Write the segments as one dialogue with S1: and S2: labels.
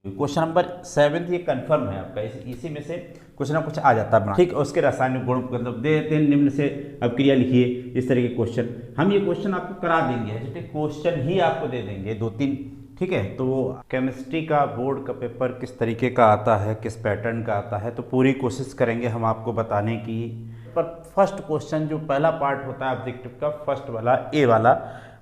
S1: Question number 7 ये confirm है आपका, इसी में से कुछ ना कुछ आ जाता है। ठीक, उसके रासायनिक गुण मतलब दे देते हैं, निम्न से अभिक्रिया लिखिए, इस तरह के क्वेश्चन हम ये क्वेश्चन आपको करा देंगे, ठीक, क्वेश्चन ही आपको दे देंगे 2-3। ठीक है, तो केमिस्ट्री का बोर्ड का पेपर किस तरीके का आता है, किस पैटर्न का आता है, तो पूरी कोशिश करेंगे हम आपको बताने की। पर फर्स्ट क्वेश्चन जो पहला पार्ट होता है ऑब्जेक्टिव का, फर्स्ट वाला ए वाला,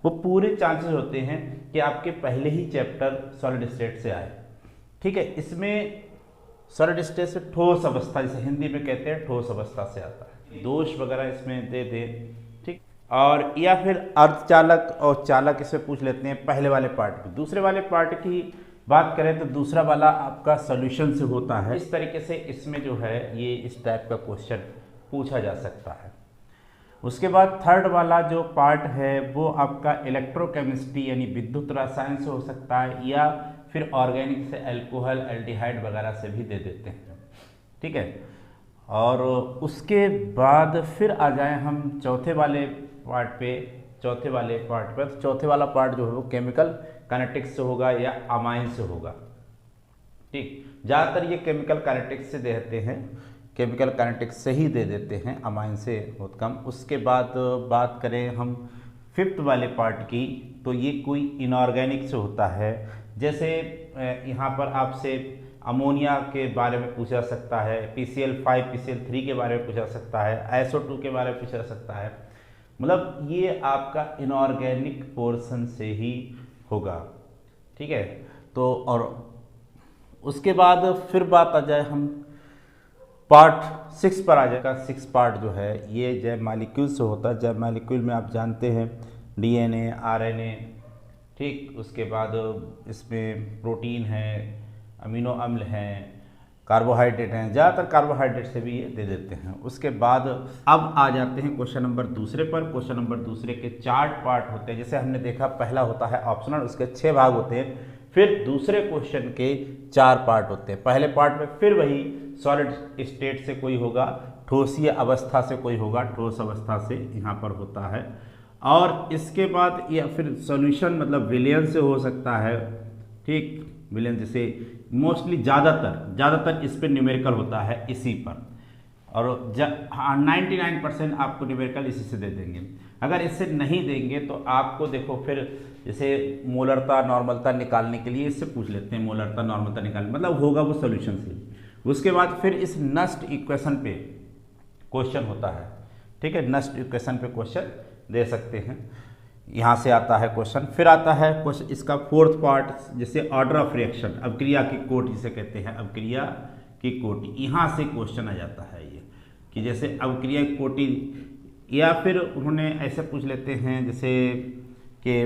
S1: वो पूरे चांसेस होते हैं कि आपके पहले ही चैप्टर सॉलिड स्टेट से आए। ठीक है, इसमें सॉलिड स्टेट से ठोस अवस्था, जैसे हिंदी में कहते हैं ठोस अवस्था से आता है, दोष वगैरह इसमें दे दे। ठीक, और या फिर अर्धचालक और चालक इसमें पूछ लेते हैं पहले वाले पार्ट में। दूसरे वाले पार्ट की बात करें तो दूसरा वाला आपका सॉल्यूशन से होता है। इस तरीके से इसमें जो है ये इस टाइप का क्वेश्चन पूछा जा सकता है। उसके बाद थर्ड वाला जो पार्ट है वो आपका इलेक्ट्रोकेमिस्ट्री यानी विद्युत रसायन से हो सकता है, या फिर ऑर्गेनिक से अल्कोहल एल्डिहाइड वगैरह से भी दे देते हैं। ठीक है, और उसके बाद फिर आ जाए हम चौथे वाले पार्ट पे। चौथे वाला पार्ट जो है वो केमिकल काइनेटिक्स से होगा या अमाइन से होगा। ठीक, ज़्यादातर ये केमिकल काइनेटिक्स से देते हैं, केमिकल काइनेटिक्स से ही दे देते हैं, अमाइन से बहुत कम। उसके बाद बात करें हम फिफ्थ वाले पार्ट की, तो ये कोई इनऑर्गेनिक से होता है। जैसे यहाँ पर आपसे अमोनिया के बारे में पूछा सकता है, PCl5 PCl3 के बारे में पूछा सकता है, SO2 के बारे में पूछा सकता है। मतलब ये आपका इनऑर्गेनिक पोर्शन से ही होगा। ठीक है, तो और उसके बाद फिर बात आ जाए हम पार्ट 6 पर आ जाएगा। 6 पार्ट जो है ये जैव मॉलिक्यूल से होता है। जैव मॉलिक्यूल में आप जानते हैं DNA RNA, ठीक, उसके बाद इसमें प्रोटीन है, अमीनो अम्ल हैं, कार्बोहाइड्रेट हैं, ज़्यादातर कार्बोहाइड्रेट से भी ये दे देते हैं। उसके बाद अब आ जाते हैं क्वेश्चन नंबर दूसरे पर। क्वेश्चन नंबर दूसरे के 4 पार्ट होते हैं। जैसे हमने देखा पहला होता है ऑप्शनल, उसके 6 भाग होते हैं। फिर दूसरे क्वेश्चन के 4 पार्ट होते हैं। पहले पार्ट में फिर वही सॉलिड स्टेट से कोई होगा, ठोसीय अवस्था से कोई होगा, ठोस अवस्था से यहाँ पर होता है। और इसके बाद या फिर सॉल्यूशन मतलब विलियन से हो सकता है। ठीक, विलियन जैसे मोस्टली ज़्यादातर इस पर न्यूमेरिकल होता है इसी पर, और 99% आपको न्यूमेरिकल इसी से दे देंगे। अगर इससे नहीं देंगे तो आपको देखो फिर जैसे मोलरता नॉर्मलता निकालने के लिए इससे पूछ लेते हैं, मोलरता नॉर्मलता निकालने मतलब होगा वो सॉल्यूशन से। उसके बाद फिर इस नस्ट इक्वेशन पे क्वेश्चन होता है। ठीक है, नस्ट इक्वेशन पे क्वेश्चन दे सकते हैं, यहाँ से आता है क्वेश्चन। फिर आता है क्वेश्चन इसका 4th पार्ट, जैसे ऑर्डर ऑफ रिएक्शन, अभिक्रिया की कोटि जिसे कहते हैं, अभिक्रिया की कोटि, यहाँ से क्वेश्चन आ जाता है ये कि जैसे अभिक्रिया की कोटि, या फिर उन्होंने ऐसे पूछ लेते हैं जैसे कि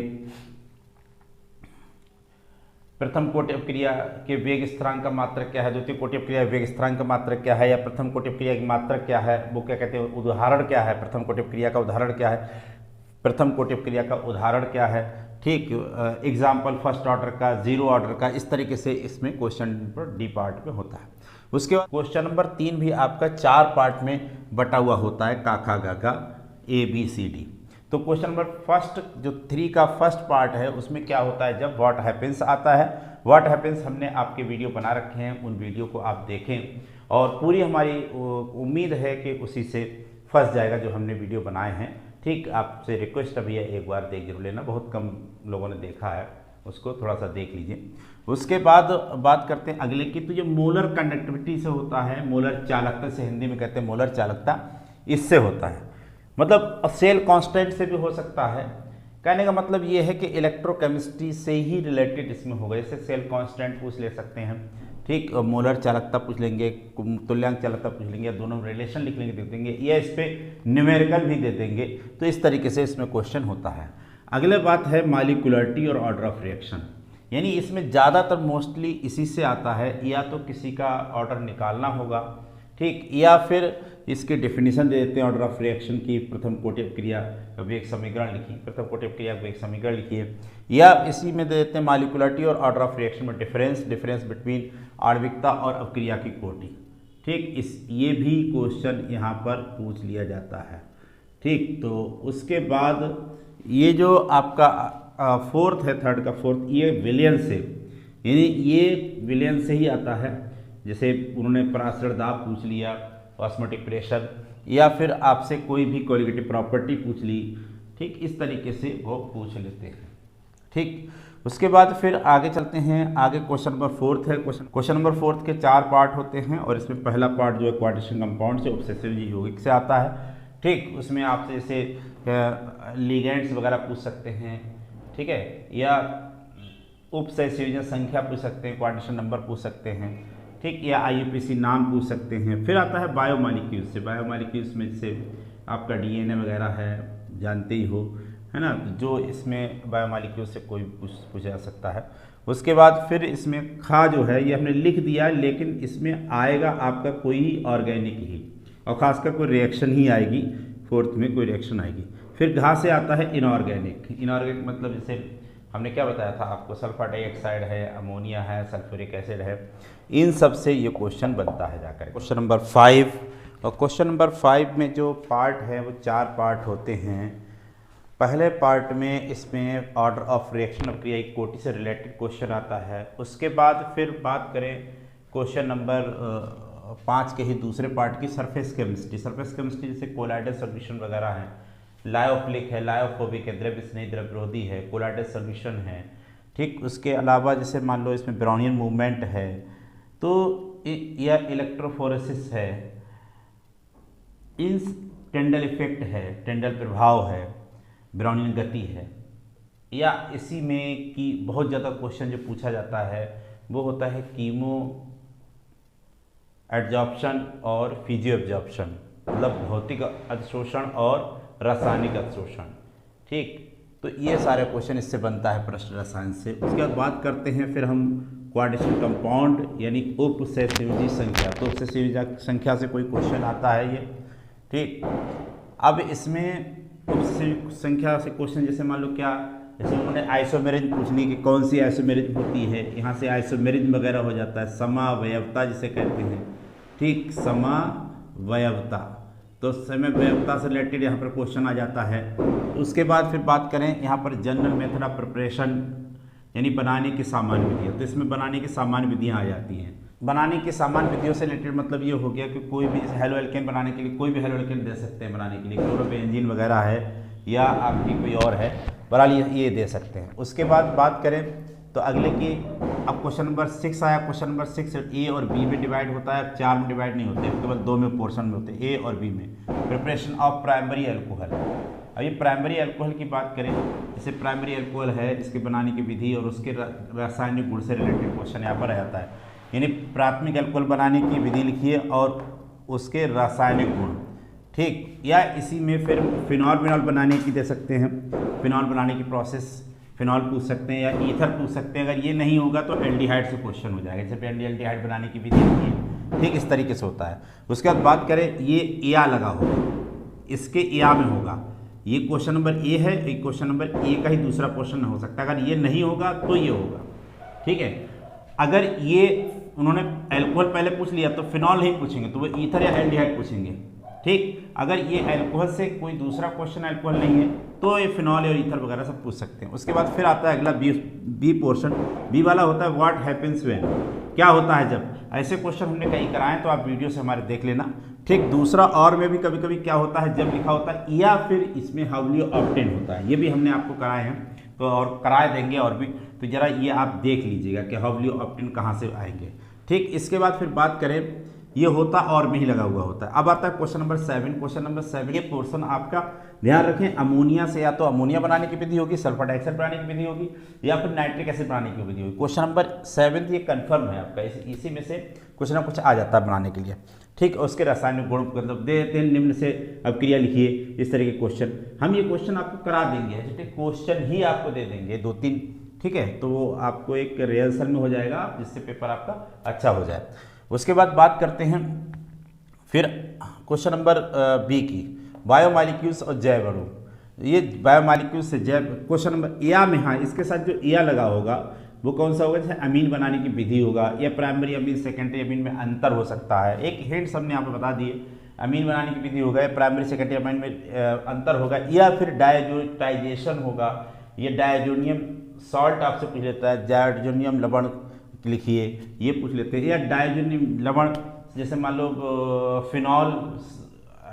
S1: प्रथम कोटि अपक्रिया के वेग स्थिरांक का मात्रक क्या है, द्वितीय कोटि अपक्रिया वेग स्थिरांक का मात्रक क्या है, या प्रथम कोटि अपक्रिया की मात्रक क्या है, वो क्या कहते हैं, उदाहरण क्या है, प्रथम कोटि अपक्रिया का उदाहरण क्या है, प्रथम कोटि अपक्रिया का उदाहरण क्या है। ठीक, एग्जाम्पल फर्स्ट ऑर्डर का, जीरो ऑर्डर का, इस तरीके से इसमें क्वेश्चन पर डी पार्ट में होता है। उसके बाद क्वेश्चन नंबर 3 भी आपका 4 पार्ट में बटा हुआ होता है, का खा गा गा ABCD। तो क्वेश्चन नंबर फर्स्ट जो 3 का फर्स्ट पार्ट है उसमें क्या होता है, जब व्हाट हैपेंस आता है, व्हाट हैपेंस हमने आपके वीडियो बना रखे हैं, उन वीडियो को आप देखें, और पूरी हमारी उम्मीद है कि उसी से फंस जाएगा जो हमने वीडियो बनाए हैं। ठीक, आपसे रिक्वेस्ट अभी है एक बार देख जरूर लेना, बहुत कम लोगों ने देखा है, उसको थोड़ा सा देख लीजिए। उसके बाद बात करते हैं अगले की, तो ये मोलर कंडक्टिविटी से होता है, मोलर चालकता से हिंदी में कहते हैं मोलर चालकता, इससे होता है। मतलब सेल कांस्टेंट से भी हो सकता है। कहने का मतलब ये है कि इलेक्ट्रोकेमिस्ट्री से ही रिलेटेड इसमें होगा, जैसे सेल कांस्टेंट पूछ ले सकते हैं। ठीक, मोलर चालकता पूछ लेंगे, तुल्यांक चालकता पूछ लेंगे, या दोनों रिलेशन लिख लेंगे दे देंगे, या इस पर न्यूमेरिकल भी दे देंगे। तो इस तरीके से इसमें क्वेश्चन होता है। अगले बात है मॉलिक्यूलरिटी और ऑर्डर ऑफ रिएक्शन, यानी इसमें ज़्यादातर मोस्टली इसी से आता है, या तो किसी का ऑर्डर निकालना होगा, ठीक, या फिर इसकी डेफिनेशन दे देते हैं ऑर्डर ऑफ रिएक्शन की, प्रथम कोटि अपक्रिया का वेग समीकरण लिखिए, प्रथम कोटि अपक्रिया का वेग समीकरण लिखिए, या इसी में दे देते हैं मॉलिक्यूलरिटी और ऑर्डर ऑफ रिएक्शन में डिफरेंस बिटवीन आणविकता और अपक्रिया की कोटि। ठीक, ये भी क्वेश्चन यहाँ पर पूछ लिया जाता है। ठीक, तो उसके बाद ये जो आपका 4th है, 3rd का 4th, ये विलियन से यानी ये विलयन से ही आता है। जैसे उन्होंने पराशर दाब पूछ लिया, ऑस्मोटिक प्रेशर, या फिर आपसे कोई भी कोलिगेटिव प्रॉपर्टी पूछ ली, ठीक, इस तरीके से वो पूछ लेते हैं। ठीक, उसके बाद फिर आगे चलते हैं। आगे क्वेश्चन नंबर 4 है। क्वेश्चन नंबर 4 के 4 पार्ट होते हैं और इसमें पहला पार्ट जो है क्वाड्रेटिक कंपाउंड से ऑब्सेसिवली यौगिक से आता है। ठीक, उसमें आपसे जैसे लिगेंड्स वगैरह पूछ सकते हैं, ठीक है, या उपसहसंयोजन संख्या पूछ सकते हैं, क्वाड्रेटिक नंबर पूछ सकते हैं, ठीक, या IUPAC नाम पूछ सकते हैं। फिर आता है बायोमॉलिक्यूल्स से। बायोमॉलिक्यूल्स में जैसे आपका DNA वगैरह है, जानते ही हो, है ना, जो इसमें बायोमॉलिक्यूल से कोई पूछा जा सकता है। उसके बाद फिर इसमें खा जो है ये हमने लिख दिया, लेकिन इसमें आएगा आपका कोई ऑर्गेनिक ही, और खासकर कोई रिएक्शन ही आएगी, 4th में कोई रिएक्शन आएगी। फिर घा से आता है इनऑर्गेनिक। इनऑर्गेनिक मतलब जैसे हमने क्या बताया था आपको, सल्फर डाइऑक्साइड है, अमोनिया है, सल्फ्यूरिक एसिड है, इन सब से ये क्वेश्चन बनता है जाकर। क्वेश्चन नंबर 5, और क्वेश्चन नंबर 5 में जो पार्ट है वो 4 पार्ट होते हैं। पहले पार्ट में इसमें ऑर्डर ऑफ रिएक्शन ऑफ क्रिया कोटि से रिलेटेड क्वेश्चन आता है। उसके बाद फिर बात करें क्वेश्चन नंबर 5 के ही दूसरे पार्ट की, सरफेस केमिस्ट्री। सरफेस केमिस्ट्री जैसे कोलाइडल सॉल्यूशन वगैरह है, लायोफिलिक है, लायोफोबिक है, द्रव्य स्नेही द्रव्यरोधी है, कोलाइडल सॉल्यूशन है। ठीक, उसके अलावा जैसे मान लो इसमें ब्राउनियन मूवमेंट है, तो या इलेक्ट्रोफोरेसिस है, इन टेंडल इफेक्ट है, टेंडल प्रभाव है, ब्राउनियन गति है, या इसी में कि बहुत ज़्यादा क्वेश्चन जो पूछा जाता है वो होता है कीमो एड्जॉर्प्शन और फिजियो एब्जॉर्प्शन, मतलब भौतिक अवशोषण और रासायनिक अवशोषण। ठीक, तो ये सारे क्वेश्चन इससे बनता है प्रश्न रसायन से। उसके बाद बात करते हैं फिर हम क्वाड्रेटिक कंपाउंड यानी उपसहसंयोजी संख्या। तो उपसहसंयोजी संख्या से कोई क्वेश्चन आता है ये। ठीक, अब इसमें उपसहसंयोजी संख्या से क्वेश्चन जैसे मान लो क्या, जैसे उन्होंने आइसोमेरिज्म पूछनी कि कौन सी आइसोमेरिज्म होती है, यहाँ से आइसोमेरिज्म वगैरह हो जाता है, समावयवता जिसे कहते हैं। ठीक, समावयवता, तो समवयवता से रिलेटेड यहाँ पर क्वेश्चन आ जाता है। उसके बाद फिर बात करें यहाँ पर जनरल मेथड ऑफ प्रिपरेशन यानी बनाने की सामान्य विधियाँ, तो इसमें बनाने की सामान्य विधियाँ आ जाती हैं। बनाने की सामान्य विधियों से रिलेटेड मतलब ये हो गया कि कोई भी हेलो एल्केन बनाने के लिए कोई भी हेलो एल्केन दे सकते हैं बनाने के लिए, क्लोरोबेंजीन वगैरह है या आपकी कोई और है, बहरहाल ये दे सकते हैं। उसके बाद बात करें तो अगले की, अब क्वेश्चन नंबर 6 आया। क्वेश्चन नंबर 6 A और B में डिवाइड होता है, 4 में डिवाइड नहीं होते, केवल 2 में पोर्शन में होते हैं, A और B में। Preparation of primary alcohol. अब ये प्राइमरी अल्कोहल की बात करें, जैसे प्राइमरी अल्कोहल है, इसके बनाने की विधि और उसके रासायनिक गुण से रिलेटेड क्वेश्चन यहाँ पर आ जाता है। यानी प्राथमिक अल्कोहल बनाने की विधि लिखिए और उसके रासायनिक गुण। ठीक, या इसी में फिर फिनॉल विनॉल बनाने की दे सकते हैं, फिनॉल बनाने की प्रोसेस, फिनॉल पूछ सकते हैं या ईथर पूछ सकते हैं। अगर ये नहीं होगा तो एल्डिहाइड से क्वेश्चन हो जाएगा, जैसे एल्डिहाइड बनाने की विधि लिखिए। ठीक, इस तरीके से होता है। उसके बाद बात करें, ये या लगा होगा, इसके या में होगा, ये क्वेश्चन नंबर A है, एक क्वेश्चन नंबर A का ही दूसरा क्वेश्चन हो सकता है। अगर ये नहीं होगा तो ये होगा। ठीक है, अगर ये उन्होंने अल्कोहल पहले पूछ लिया तो फिनॉल नहीं पूछेंगे, तो वो ईथर या एल्डिहाइड पूछेंगे। ठीक, अगर ये अल्कोहल से कोई दूसरा क्वेश्चन अल्कोहल नहीं है तो ये फिनॉल और ईथर वगैरह सब पूछ सकते हैं। उसके बाद फिर आता है अगला बी पोर्शन। बी वाला होता है व्हाट हैपेंस व्हेन, क्या होता है जब। ऐसे क्वेश्चन हमने कई कराए, तो आप वीडियो से हमारे देख लेना। ठीक, दूसरा और में भी कभी कभी क्या होता है जब लिखा होता है, या फिर इसमें हाउ विल यू ऑब्टेन होता है, ये भी हमने आपको कराए हैं तो और कराए देंगे और भी, तो जरा ये आप देख लीजिएगा कि हाउ विल यू ऑब्टेन कहाँ से आएंगे। ठीक, इसके बाद फिर बात करें, ये होता और में ही लगा हुआ होता है। अब आता है क्वेश्चन नंबर 7। क्वेश्चन नंबर 7 ये पोर्शन आपका ध्यान रखें, अमोनिया से या तो अमोनिया बनाने की विधि होगी, सल्फर डाइऑक्साइड बनाने की विधि होगी, या फिर नाइट्रिक एसिड बनाने की विधि होगी। क्वेश्चन नंबर 7 ये कंफर्म है आपका, इसी में से कुछ ना कुछ आ जाता है बनाने के लिए। ठीक, उसके रासायनिक गुण मतलब दे देते हैं, निम्न से अब क्रिया लिखिए, इस तरह के क्वेश्चन हम ये क्वेश्चन आपको करा देंगे, क्वेश्चन ही आपको दे देंगे 2-3। ठीक है, तो वो आपको एक रिहर्सल में हो जाएगा जिससे पेपर आपका अच्छा हो जाए। उसके बाद बात करते हैं फिर क्वेश्चन नंबर B की, बायोमॉलिक्यूल्स और जैव अणु। ये बायोमॉलिक्यूल्स से जैव, क्वेश्चन नंबर या में, हाँ इसके साथ जो या लगा होगा वो कौन सा होगा, जैसे अमीन बनाने की विधि होगा, या प्राइमरी अमीन सेकेंडरी अमीन में अंतर हो सकता है। एक हिंट हमने यहाँ पर बता दिए, अमीन बनाने की विधि होगा, या प्राइमरी सेकेंडरी अमीन में अंतर होगा, या फिर डायजोटाइजेशन होगा, ये डायजोनियम सॉल्ट आपसे पूछ लेता है, डायजोनियम लवण लिखिए, ये पूछ लेते हैं। या डायजोनिक लवण, जैसे मान लो फिनॉल,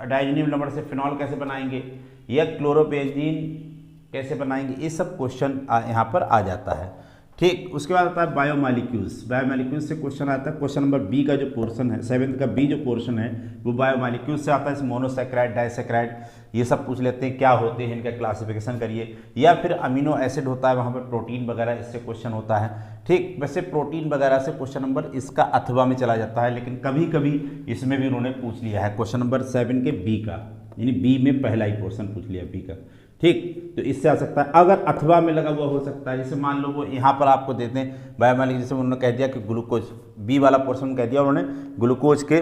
S1: डायजोनिक लवण से फिनॉल कैसे बनाएंगे, या क्लोरोबेंजीन कैसे बनाएंगे, ये सब क्वेश्चन यहाँ पर आ जाता है। ठीक, उसके बाद आता है बायोमॉलिक्यूल्स। बायोमॉलिक्यूल्स से क्वेश्चन आता है। क्वेश्चन नंबर बी का जो पोर्शन है, 7th का बी जो पोर्शन है वो बायोमॉलिक्यूल्स से आता है। मोनोसैकेराइड, डाइसैकेराइड, ये सब पूछ लेते हैं, क्या होते हैं, इनका क्लासिफिकेशन करिए। या फिर अमीनो एसिड होता है, वहाँ पर प्रोटीन वगैरह, इससे क्वेश्चन होता है। ठीक, वैसे प्रोटीन वगैरह से क्वेश्चन नंबर इसका अथवा में चला जाता है, लेकिन कभी कभी इसमें भी उन्होंने पूछ लिया है क्वेश्चन नंबर 7 के बी का, यानी बी में पहला ही पोर्शन पूछ लिया बी का। ठीक, तो इससे आ सकता है। अगर अथवा में लगा हुआ हो सकता है, जैसे मान लो वो यहाँ पर आपको देते हैं बायोमॉलिक्यूल, जैसे उन्होंने कह दिया कि ग्लूकोज, बी वाला पोर्शन कह दिया उन्होंने, ग्लूकोज के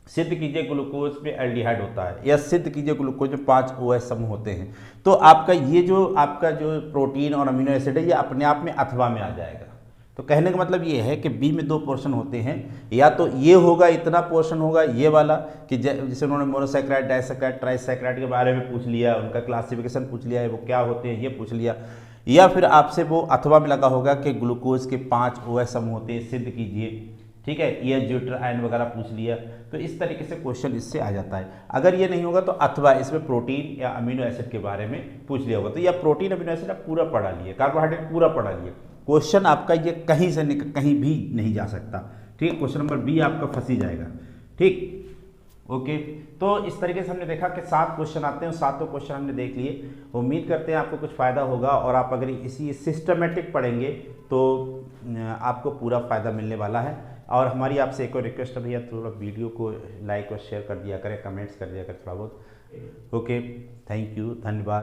S1: सिद्ध कीजिए ग्लूकोज में एल्डिहाइड होता है, या सिद्ध कीजिए ग्लूकोज में 5 OH समूह होते हैं। तो आपका ये जो आपका जो प्रोटीन और अमीनो एसिड है, ये अपने आप में अथवा में आ जाएगा। तो कहने का मतलब ये है कि बी में 2 पोर्शन होते हैं, या तो ये होगा, इतना पोर्शन होगा ये वाला, कि जैसे उन्होंने मोनोसैकेराइड, डाइसैकेराइड, ट्राइसैकेराइड के बारे में पूछ लिया, उनका क्लासिफिकेशन पूछ लिया है, वो क्या होते हैं ये पूछ लिया। या फिर आपसे वो अथवा में लगा होगा कि ग्लूकोज के 5 OH समूह होते हैं, सिद्ध कीजिए। ठीक है, ये ज्यूटर आयन वगैरह पूछ लिया। तो इस तरीके से क्वेश्चन इससे आ जाता है। अगर ये नहीं होगा तो अथवा इसमें प्रोटीन या अमीनो एसिड के बारे में पूछ लिया होगा। तो या प्रोटीन अमीनो एसिड आप पूरा पढ़ा लिए, कार्बोहाइड्रेट पूरा पढ़ा लिए, क्वेश्चन आपका ये कहीं से कहीं भी नहीं जा सकता। ठीक, क्वेश्चन नंबर बी आपका फंसी जाएगा। ठीक, ओके। तो इस तरीके से हमने देखा कि 7 क्वेश्चन आते हैं, 7 क्वेश्चन हमने देख लिए। उम्मीद करते हैं आपको कुछ फ़ायदा होगा, और आप अगर इसी सिस्टमेटिक पढ़ेंगे तो आपको पूरा फ़ायदा मिलने वाला है। और हमारी आपसे एक और रिक्वेस्ट है भैया, थोड़ा वीडियो को लाइक और शेयर कर दिया करें, कमेंट्स कर दिया करें थोड़ा बहुत। ओके, थैंक यू, धन्यवाद।